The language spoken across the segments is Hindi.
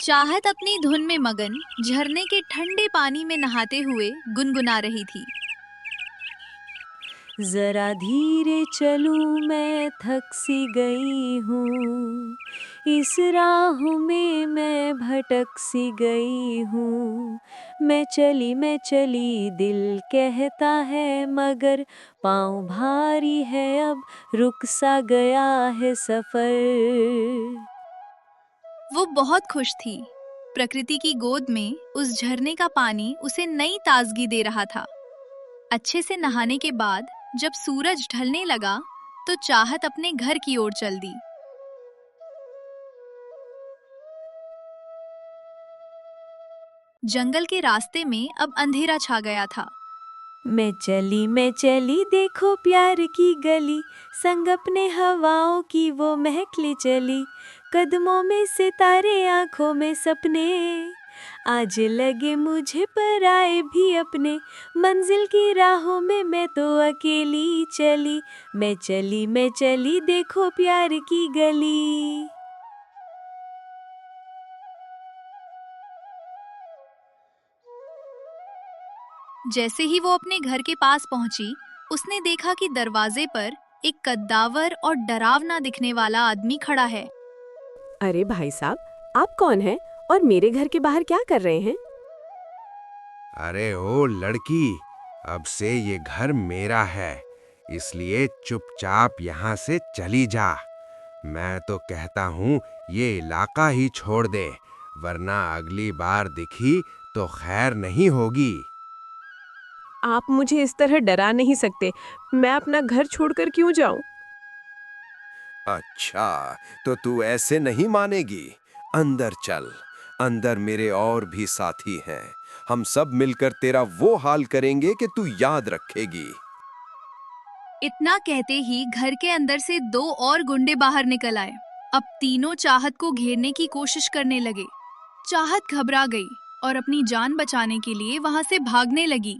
चाहत अपनी धुन में मगन झरने के ठंडे पानी में नहाते हुए गुनगुना रही थी। जरा धीरे चलूं मैं थक सी गई हूँ, इस राह में मैं भटक सी गई हूँ। मैं चली दिल कहता है मगर पाँव भारी है अब रुक सा गया है सफर। वो बहुत खुश थी। प्रकृति की गोद में उस झरने का पानी उसे नई ताजगी दे रहा था। अच्छे से नहाने के बाद जब सूरज ढलने लगा तो चाहत अपने घर की ओर चल दी। जंगल के रास्ते में अब अंधेरा छा गया था। मैं चली देखो प्यार की गली, संग अपने हवाओं की वो महक ले चली। कदमों में सितारे आंखों में सपने, आज लगे मुझे पर आए भी अपने। मंजिल की राहों में मैं तो अकेली चली। मैं चली देखो प्यार की गली। जैसे ही वो अपने घर के पास पहुंची, उसने देखा कि दरवाजे पर एक कद्दावर और डरावना दिखने वाला आदमी खड़ा है। अरे भाई साहब, आप कौन हैं और मेरे घर के बाहर क्या कर रहे हैं? अरे ओ लड़की, अब से ये घर मेरा है, इसलिए चुपचाप यहाँ से चली जा। मैं तो कहता हूँ ये इलाका ही छोड़ दे, वरना अगली बार दिखी तो खैर नहीं होगी। आप मुझे इस तरह डरा नहीं सकते। मैं अपना घर छोड़कर क्यों जाऊं? अच्छा, तो तू ऐसे नहीं मानेगी। अंदर चल, अंदर मेरे और भी साथी हैं। हम सब मिलकर तेरा वो हाल करेंगे कि तू याद रखेगी। इतना कहते ही घर के अंदर से दो और गुंडे बाहर निकल आए। अब तीनों चाहत को घेरने की कोशिश करने लगे। चाहत घबरा गई और अपनी जान बचाने के लिए वहां से भागने लगी।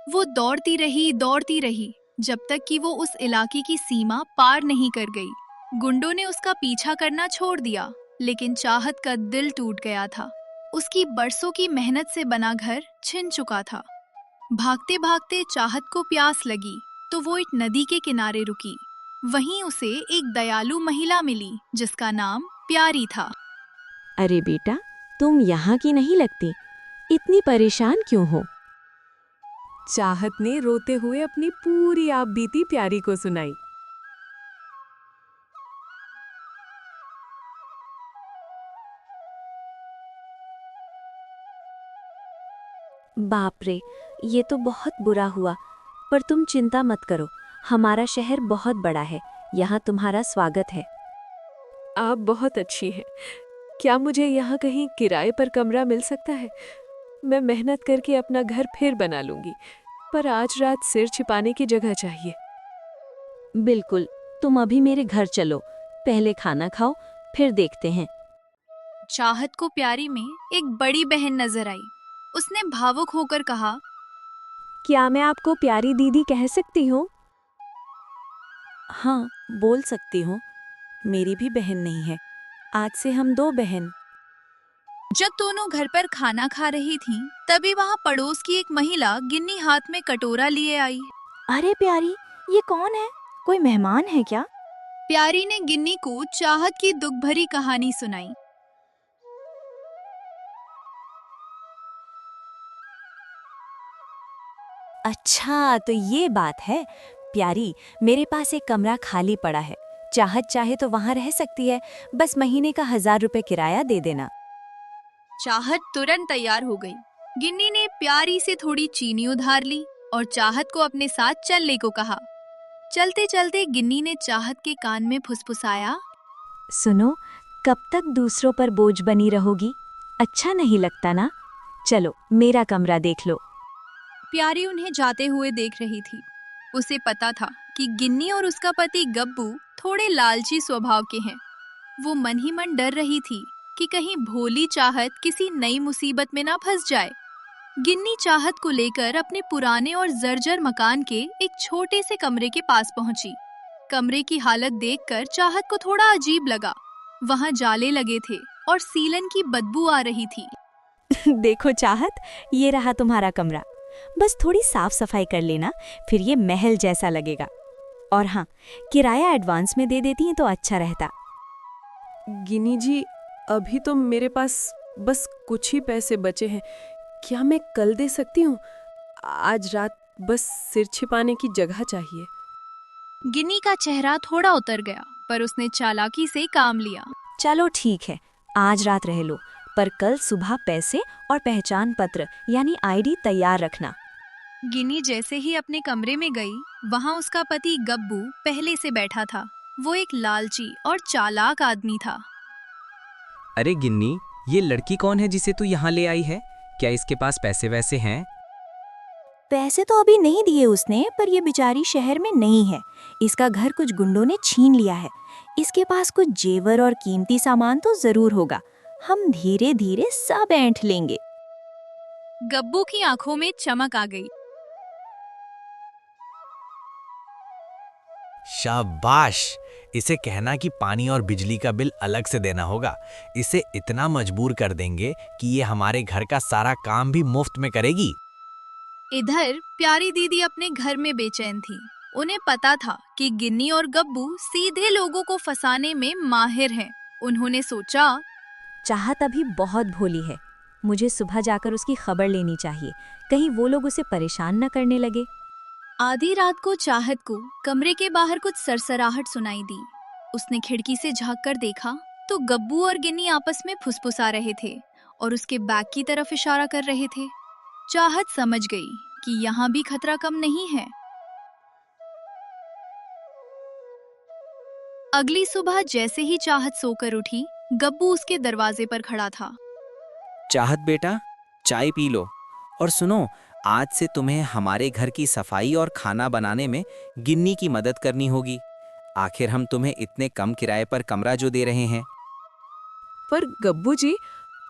वो दौड़ती रही जब तक कि वो उस इलाके की सीमा पार नहीं कर गई। गुंडों ने उसका पीछा करना छोड़ दिया, लेकिन चाहत का दिल टूट गया था। उसकी बरसों की मेहनत से बना घर छिन चुका था। भागते भागते चाहत को प्यास लगी तो वो एक नदी के किनारे रुकी। वहीं उसे एक दयालु महिला मिली जिसका नाम प्यारी था। अरे बेटा, तुम यहाँ की नहीं लगती, इतनी परेशान क्यों हो? चाहत ने रोते हुए अपनी पूरी आप बीती प्यारी को सुनाई। बाप रे, ये तो बहुत बुरा हुआ। पर तुम चिंता मत करो, हमारा शहर बहुत बड़ा है, यहाँ तुम्हारा स्वागत है। आप बहुत अच्छी हैं। क्या मुझे यहाँ कहीं किराए पर कमरा मिल सकता है? मैं मेहनत करके अपना घर फिर बना लूंगी, पर आज रात सिर छिपाने की जगह चाहिए। बिल्कुल, तुम अभी मेरे घर चलो, पहले खाना खाओ, फिर देखते हैं। चाहत को प्यारी में एक बड़ी बहन नजर आई। उसने भावुक होकर कहा, क्या मैं आपको प्यारी दीदी कह सकती हूँ? हाँ, बोल सकती हूँ। मेरी भी बहन नहीं है, आज से हम दो बहन। जब दोनों घर पर खाना खा रही थीं, तभी वहाँ पड़ोस की एक महिला गिन्नी हाथ में कटोरा लिए आई। अरे प्यारी, ये कौन है? कोई मेहमान है क्या? प्यारी ने गिन्नी को चाहत की दुख भरी कहानी सुनाई। अच्छा, तो ये बात है। प्यारी, मेरे पास एक कमरा खाली पड़ा है, चाहत चाहे तो वहाँ रह सकती है, बस महीने का 1000 रुपए किराया दे देना। चाहत तुरंत तैयार हो गई। गिन्नी ने प्यारी से थोड़ी चीनी उधार ली और चाहत को अपने साथ चलने को कहा। चलते चलते गिन्नी ने चाहत के कान में फुसफुसाया, सुनो, कब तक दूसरों पर बोझ बनी रहोगी? अच्छा नहीं लगता ना? चलो, मेरा कमरा देख लो। प्यारी उन्हें जाते हुए देख रही थी। उसे पता था कि गिन्नी और उसका पति गब्बू थोड़े लालची स्वभाव के हैं। वो मन ही मन डर रही थी कि कहीं भोली चाहत किसी नई मुसीबत में ना फंस जाए। गिन्नी चाहत को लेकर अपने पुराने और जर्जर मकान के एक छोटे से कमरे के पास पहुंची। कमरे की हालत देखकर चाहत को थोड़ा अजीब लगा। वहाँ जाले लगे थे और सीलन की बदबू आ रही थी। देखो चाहत, ये रहा तुम्हारा कमरा। बस थोड़ी साफ सफाई कर लेना, फिर ये महल जैसा लगेगा। और हाँ, किराया एडवांस में दे देती हैं तो अच्छा रहता। गिनी जी, अभी तो मेरे पास बस कुछ ही पैसे बचे हैं। क्या मैं कल दे सकती हूँ? आज रात बस सिर छिपाने की जगह चाहिए। गिन्नी का चेहरा थोड़ा उतर गया, पर उसने चालाकी से काम लिया। चलो ठीक है, आज रात रह लो, पर कल सुबह पैसे और पहचान पत्र यानी आईडी तैयार रखना। गिन्नी जैसे ही अपने कमरे में गई, वहाँ उसका पति गब्बू पहले से बैठा था। वो एक लालची और चालाक आदमी था। अरे गिन्नी, ये लड़की कौन है जिसे तू यहाँ ले आई है? क्या इसके पास पैसे वैसे हैं? पैसे तो अभी नहीं दिए उसने, पर ये बेचारी शहर में नहीं है। इसका घर कुछ गुंडों ने छीन लिया है। इसके पास कुछ जेवर और कीमती सामान तो जरूर होगा। हम धीरे धीरे सब ऐंठ लेंगे। गब्बू की आंखों में चमक आ गई। शाबाश! इसे कहना कि पानी और बिजली का बिल अलग से देना होगा। इसे इतना मजबूर कर देंगे कि ये हमारे घर का सारा काम भी मुफ्त में करेगी। इधर प्यारी दीदी अपने घर में बेचैन थी। उन्हें पता था कि गिन्नी और गब्बू सीधे लोगों को फंसाने में माहिर हैं। उन्होंने सोचा, चाहत अभी बहुत भोली है, मुझे सुबह जाकर उसकी खबर लेनी चाहिए, कहीं वो लोग उसे परेशान न करने लगे। आधी रात को चाहत को कमरे के बाहर कुछ सरसराहट सुनाई दी। उसने खिड़की से झांककर देखा तो गब्बू और गिन्नी आपस में फुसफुसा रहे थे और उसके बैग की तरफ इशारा कर रहे थे। चाहत समझ गई कि यहाँ भी खतरा कम नहीं है। अगली सुबह जैसे ही चाहत सोकर उठी, गब्बू उसके दरवाजे पर खड़ा था। चाहत बेटा, चाय पी लो। और सुनो, आज से तुम्हें हमारे घर की सफाई और खाना बनाने में गिन्नी की मदद करनी होगी। आखिर हम तुम्हें इतने कम किराए पर कमरा जो दे रहे हैं। पर गब्बू जी,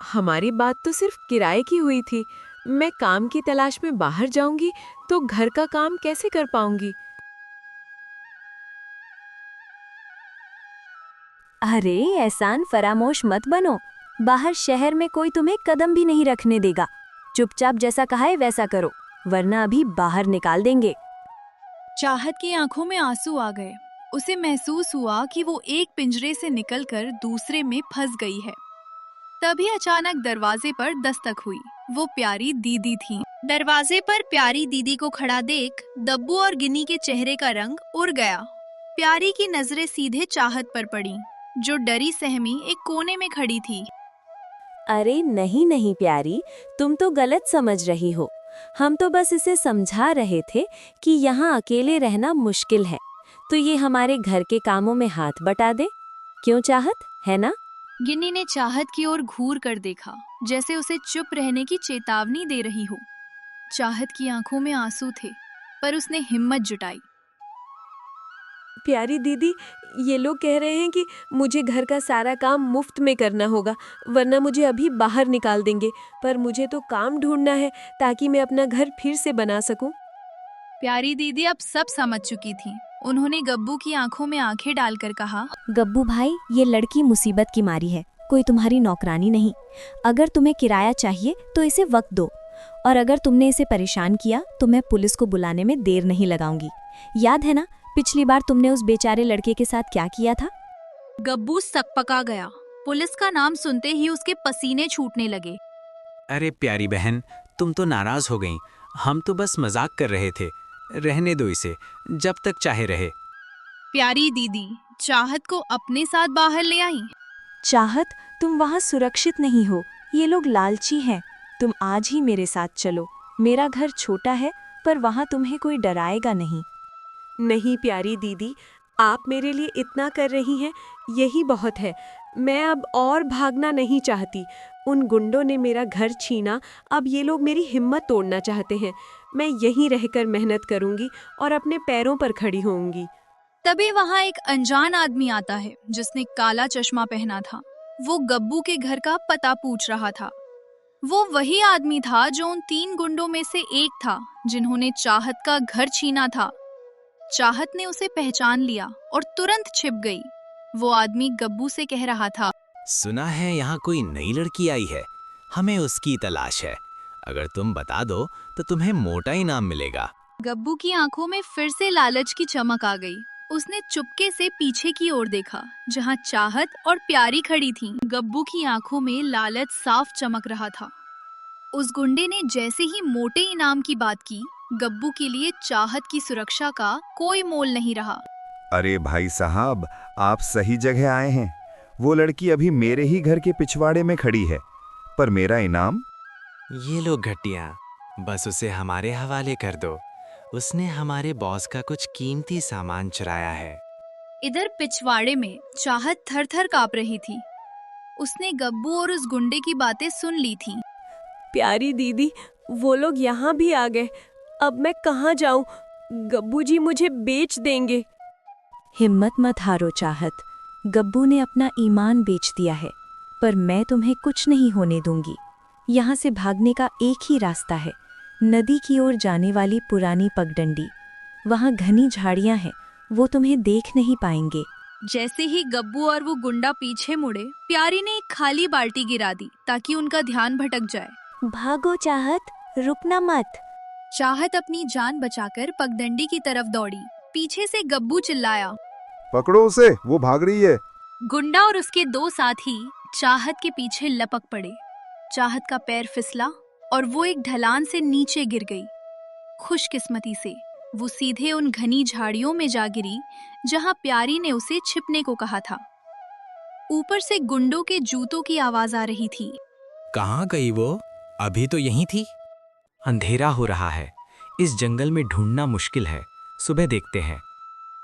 हमारी बात तो सिर्फ किराए की हुई थी। मैं काम की तलाश में बाहर जाऊंगी तो घर का काम कैसे कर पाऊंगी? अरे एहसान फरामोश मत बनो, बाहर शहर में कोई तुम्हें कदम भी नहीं रखने देगा। चुपचाप जैसा कहा है वैसा करो, वरना अभी बाहर निकाल देंगे। चाहत की आंखों में आंसू आ गए। उसे महसूस हुआ कि वो एक पिंजरे से निकलकर दूसरे में फंस गई है। तभी अचानक दरवाजे पर दस्तक हुई। वो प्यारी दीदी थी। दरवाजे पर प्यारी दीदी को खड़ा देख गब्बू और गिन्नी के चेहरे का रंग उड़ गया। प्यारी की नजरें सीधे चाहत पर पड़ी, जो डरी सहमी एक कोने में खड़ी थी। अरे नहीं नहीं प्यारी, तुम तो गलत समझ रही हो। हम तो बस इसे समझा रहे थे कि यहाँ अकेले रहना मुश्किल है, तो ये हमारे घर के कामों में हाथ बटा दे। क्यों चाहत, है ना? गिन्नी ने चाहत की ओर घूर कर देखा, जैसे उसे चुप रहने की चेतावनी दे रही हो। चाहत की आंखों में आंसू थे, पर उसने हिम्मत जुटाई। प्यारी दीदी, ये लोग कह रहे हैं कि मुझे घर का सारा काम मुफ्त में करना होगा, वरना मुझे अभी बाहर निकाल देंगे। पर मुझे तो काम ढूंढना है ताकि मैं अपना घर फिर से बना सकूं। प्यारी दीदी अब सब समझ चुकी थी। उन्होंने गब्बू की आंखों में आंखें डालकर कहा, गब्बू भाई, ये लड़की मुसीबत की मारी है, कोई तुम्हारी नौकरानी नहीं। अगर तुम्हें किराया चाहिए तो इसे वक्त दो, और अगर तुमने इसे परेशान किया तो मैं पुलिस को बुलाने में देर नहीं लगाऊंगी। याद है ना पिछली बार तुमने उस बेचारे लड़के के साथ क्या किया था? गब्बू सकपका गया। पुलिस का नाम सुनते ही उसके पसीने छूटने लगे। अरे प्यारी बहन, तुम तो नाराज हो गईं। हम तो बस मजाक कर रहे थे। रहने दो इसे, जब तक चाहे रहे। प्यारी दीदी चाहत को अपने साथ बाहर ले आई। चाहत, तुम वहाँ सुरक्षित नहीं हो, ये लोग लालची हैं। तुम आज ही मेरे साथ चलो। मेरा घर छोटा है, पर वहाँ तुम्हें कोई डराएगा नहीं। नहीं प्यारी दीदी, आप मेरे लिए इतना कर रही हैं, यही बहुत है। मैं अब और भागना नहीं चाहती। उन गुंडों ने मेरा घर छीना, अब ये लोग मेरी हिम्मत तोड़ना चाहते हैं। मैं यहीं रहकर मेहनत करूंगी और अपने पैरों पर खड़ी होऊंगी। तभी वहाँ एक अनजान आदमी आता है, जिसने काला चश्मा पहना था। वो गब्बू के घर का पता पूछ रहा था। वो वही आदमी था जो उन 3 गुंडों में से एक था, जिन्होंने चाहत का घर छीना था। चाहत ने उसे पहचान लिया और तुरंत छिप गई। वो आदमी गब्बू से कह रहा था, सुना है यहाँ कोई नई लड़की आई है, हमें उसकी तलाश है। अगर तुम बता दो तो तुम्हें मोटा इनाम मिलेगा। गब्बू की आंखों में फिर से लालच की चमक आ गई। उसने चुपके से पीछे की ओर देखा, जहां चाहत और प्यारी खड़ी थीं। गब्बू की आंखों में लालच साफ चमक रहा था। उस गुंडे ने जैसे ही मोटे इनाम की बात की, गब्बू के लिए चाहत की सुरक्षा का कोई मोल नहीं रहा। अरे भाई साहब, आप सही जगह आए हैं। वो लड़की अभी मेरे ही घर के पिछवाड़े में खड़ी है, पर मेरा इनाम? ये लो घटिया, बस उसे हमारे हवाले कर दो। उसने हमारे बॉस का कुछ कीमती सामान चुराया है। इधर पिछवाड़े में चाहत थर-थर कांप रही थी। उसने गब्बू और उस गुंडे की बातें सुन ली थीं। प्यारी दीदी, वो लोग यहाँ भी आ गए। अब मैं कहाँ जाऊँ? गब्बू जी मुझे बेच देंगे। हिम्मत मत हारो चाहत, गब्बू ने अपना ईमान बेच दिया है, पर मैं तुम्हें कुछ नहीं होने दूंगी। यहाँ से भागने का एक ही रास्ता है, नदी की ओर जाने वाली पुरानी पगडंडी। वहाँ घनी झाड़ियाँ हैं, वो तुम्हें देख नहीं पाएंगे। जैसे ही गब्बू और वो गुंडा पीछे मुड़े, प्यारी ने एक खाली बाल्टी गिरा दी ताकि उनका ध्यान भटक जाए। भागो चाहत, रुकना मत। चाहत अपनी जान बचाकर पगडंडी की तरफ दौड़ी। पीछे से गब्बू चिल्लाया, पकड़ो उसे, वो भाग रही है। गुंडा और उसके दो साथी चाहत के पीछे लपक पड़े। चाहत का पैर फिसला और वो एक ढलान से नीचे गिर गई। खुशकिस्मती से वो सीधे उन घनी झाड़ियों में जा गिरी जहां प्यारी ने उसे छिपने को कहा था। ऊपर से गुंडों के जूतों की आवाज आ रही थी। कहाँ गई वो? अभी तो यहीं थी। अंधेरा हो रहा है, इस जंगल में ढूंढना मुश्किल है। सुबह देखते हैं।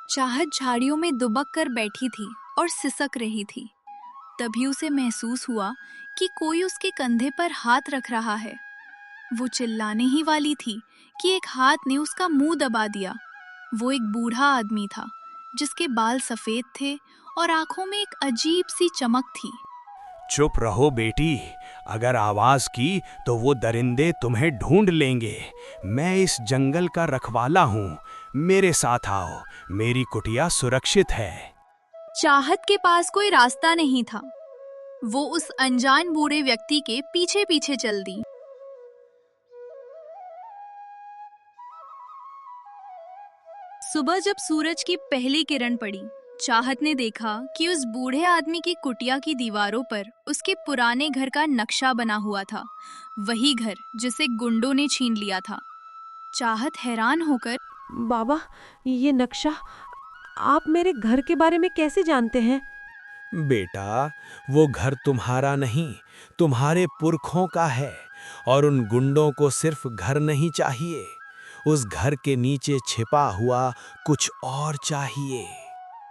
चाहत झाड़ियों में दुबक कर बैठी थी और सिसक रही थी। तभी उसे महसूस हुआ कि कोई उसके कंधे पर हाथ रख रहा है। वो चिल्लाने ही वाली थी कि एक हाथ ने उसका मुंह दबा दिया। वो एक बूढ़ा आदमी था जिसके बाल सफेद थे और आंखों में एक अजीब सी चमक थी। चुप रहो बेटी, अगर आवाज की तो वो दरिंदे तुम्हें ढूंढ लेंगे। मैं इस जंगल का रखवाला हूँ, मेरे साथ आओ, मेरी कुटिया सुरक्षित है। चाहत के पास कोई रास्ता नहीं था। वो उस अनजान बूढ़े व्यक्ति के पीछे पीछे चल दी। सुबह जब सूरज की पहली किरण पड़ी, चाहत ने देखा कि उस बूढ़े आदमी की कुटिया की दीवारों पर उसके पुराने घर का नक्शा बना हुआ था, वही घर जिसे गुंडों ने छीन लिया था। चाहत हैरान होकर, बाबा, ये नक्शा आप मेरे घर के बारे में कैसे जानते हैं? बेटा, वो घर तुम्हारा नहीं, तुम्हारे पुरखों का है। और उन गुंडों को सिर्फ घर नहीं चाहिए, उस घर के नीचे छिपा हुआ कुछ और चाहिए।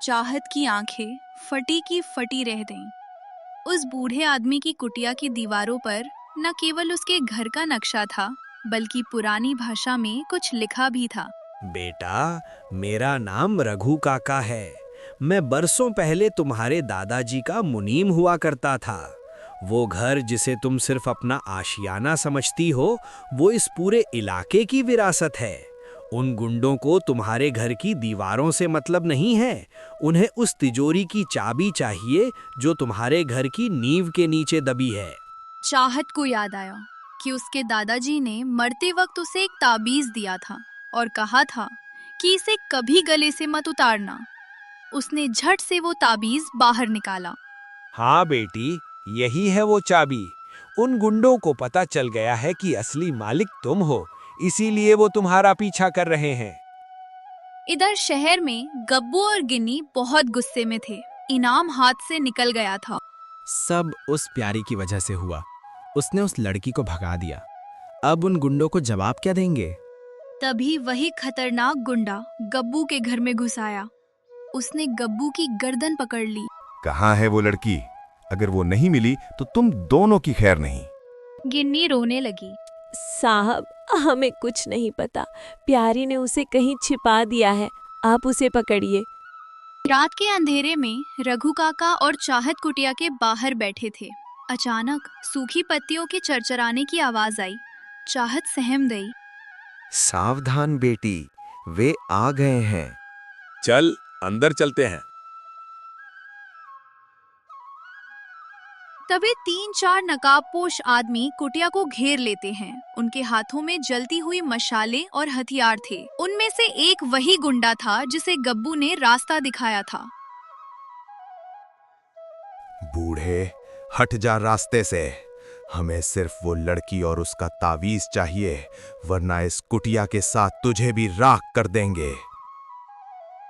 चाहत की आंखें फटी की फटी रह गईं। उस बूढ़े आदमी की कुटिया की दीवारों पर न केवल उसके घर का नक्शा था, बल्कि पुरानी भाषा में कुछ लिखा भी था। बेटा, मेरा नाम रघु काका है। मैं बरसों पहले तुम्हारे दादाजी का मुनीम हुआ करता था। वो घर जिसे तुम सिर्फ अपना आशियाना समझती हो, वो इस पूरे इलाके की विरासत है। उन गुंडों को तुम्हारे घर की दीवारों से मतलब नहीं है, उन्हें उस तिजोरी की चाबी चाहिए जो तुम्हारे घर की नींव के नीचे दबी है। चाहत को याद आया कि उसके दादाजी ने मरते वक्त उसे एक ताबीज दिया था और कहा था कि इसे कभी गले से मत उतारना। उसने झट से वो ताबीज बाहर निकाला। हाँ बेटी, यही है वो चाबी। उन गुंडों को पता चल गया है कि असली मालिक तुम हो, इसीलिए वो तुम्हारा पीछा कर रहे हैं। इधर शहर में गब्बू और गिन्नी बहुत गुस्से में थे। इनाम हाथ से निकल गया था। सब उस प्यारी की वजह से हुआ। उसने उस लड़की को भगा दिया। अब उन गुंडों को जवाब क्या देंगे? तभी वही खतरनाक गुंडा गब्बू के घर में घुस आया। उसने गब्बू की गर्दन पकड़ ली। कहाँ है वो लड़की? अगर वो नहीं मिली तो तुम दोनों की खैर नहीं। गिन्नी रोने लगी। साहब, हमें कुछ नहीं पता। प्यारी ने उसे कहीं छिपा दिया है, आप उसे पकड़िए। रात के अंधेरे में रघु काका और चाहत कुटिया के बाहर बैठे थे। अचानक सूखी पत्तियों के चरचराने की आवाज आई। चाहत सहम गई। सावधान बेटी, वे आ गए हैं। चल अंदर चलते हैं। तभी 3-4 नकाबपोश आदमी कुटिया को घेर लेते हैं। उनके हाथों में जलती हुई मशाले और हथियार थे। उनमें से एक वही गुंडा था जिसे गब्बू ने रास्ता दिखाया था। बूढ़े, हट जा रास्ते से। हमें सिर्फ वो लड़की और उसका तावीज चाहिए, वरना इस कुटिया के साथ तुझे भी राख कर देंगे।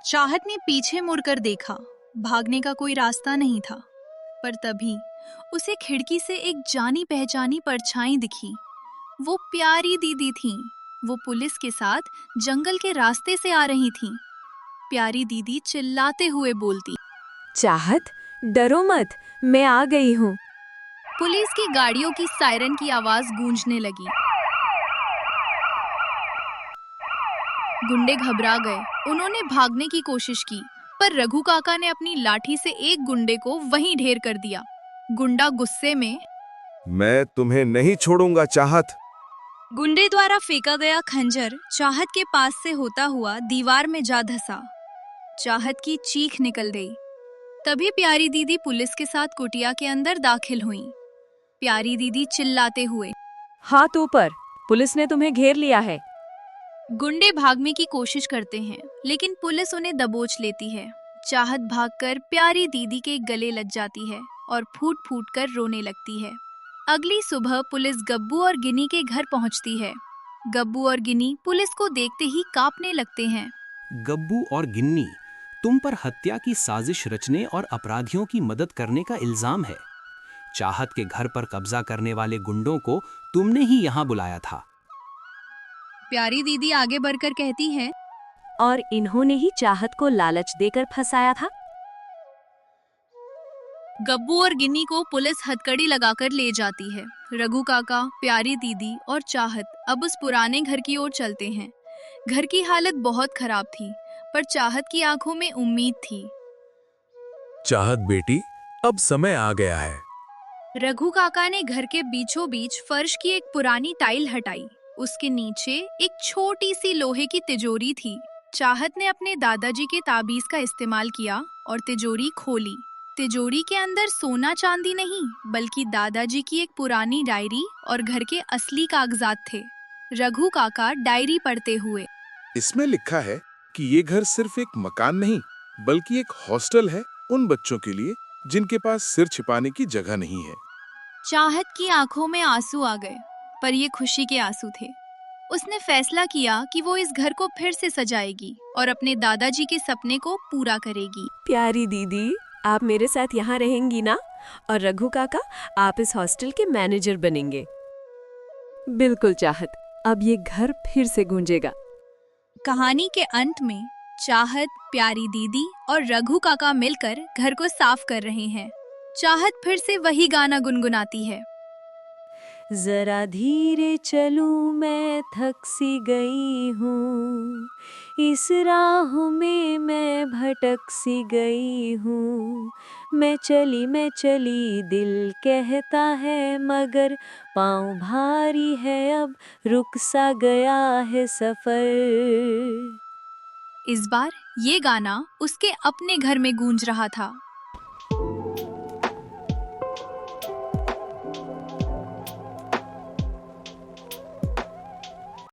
चाहत ने पीछे मुड़कर देखा। भागने का कोई रास्ता नहीं था, पर तभी उसे खिड़की से एक जानी पहचानी परछाई दिखी। वो प्यारी दीदी थीं। वो पुलिस के साथ जंगल के रास्ते से आ रही थीं। प्यारी दीदी चिल्लाते हुए बोलती, चाहत, डरो मत, मैं आ गई हूँ। पुलिस की गाड़ियों की सायरन की आवाज गूंजने लगी। गुंडे घबरा गए। उन्होंने भागने की कोशिश की, पर रघु काका ने अपनी लाठी से एक गुंडे को वहीं ढेर कर दिया। गुंडा गुस्से में, मैं तुम्हें नहीं छोड़ूंगा चाहत। गुंडे द्वारा फेंका गया खंजर चाहत के पास से होता हुआ दीवार में जा धंसा। चाहत की चीख निकल गई। तभी प्यारी दीदी पुलिस के साथ कुटिया के अंदर दाखिल हुई। प्यारी दीदी चिल्लाते हुए, हाथ ऊपर, पुलिस ने तुम्हें घेर लिया है। गुंडे भागने की कोशिश करते हैं, लेकिन पुलिस उन्हें दबोच लेती है। चाहत भागकर प्यारी दीदी के गले लग जाती है और फूट फूट कर रोने लगती है। अगली सुबह पुलिस गब्बू और गिनी के घर पहुंचती है। गब्बू और गिनी पुलिस को देखते ही कांपने लगते हैं। गब्बू और गिन्नी, तुम पर हत्या की साजिश रचने और अपराधियों की मदद करने का इल्जाम है। चाहत के घर पर कब्जा करने वाले गुंडों को तुमने ही यहाँ बुलाया था। प्यारी दीदी आगे बढ़कर कहती है, और इन्होंने ही चाहत को लालच देकर फंसाया था। गब्बू और गिन्नी को पुलिस हथकड़ी लगाकर ले जाती है। रघु काका, प्यारी दीदी और चाहत अब उस पुराने घर की ओर चलते हैं। घर की हालत बहुत खराब थी, पर चाहत की आंखों में उम्मीद थी। चाहत बेटी, अब समय आ गया है। रघु काका ने घर के बीचों बीच फर्श की एक पुरानी टाइल हटाई। उसके नीचे एक छोटी सी लोहे की तिजोरी थी। चाहत ने अपने दादाजी के ताबीज का इस्तेमाल किया और तिजोरी खोली। तिजोरी के अंदर सोना चांदी नहीं, बल्कि दादाजी की एक पुरानी डायरी और घर के असली कागजात थे। रघु काका डायरी पढ़ते हुए, इसमें लिखा है कि ये घर सिर्फ एक मकान नहीं, बल्कि एक हॉस्टल है उन बच्चों के लिए जिनके पास सिर छिपाने की जगह नहीं है। चाहत की आंखों में आंसू आ गए, पर ये खुशी के आंसू थे। उसने फैसला किया कि वो इस घर को फिर से सजाएगी और अपने दादाजी के सपने को पूरा करेगी। प्यारी दीदी, आप मेरे साथ यहाँ रहेंगी ना? और रघु काका, आप इस हॉस्टल के मैनेजर बनेंगे। बिल्कुल चाहत, अब ये घर फिर से गूंजेगा। कहानी के अंत में चाहत, प्यारी दीदी और रघु काका मिलकर घर को साफ कर रहे हैं। चाहत फिर से वही गाना गुनगुनाती है, जरा धीरे चलूं, मैं थक सी गई हूँ, इस राह में मैं भटक सी गई हूँ। मैं चली दिल कहता है, मगर पाँव भारी है, अब रुक सा गया है सफर। इस बार ये गाना उसके अपने घर में गूंज रहा था।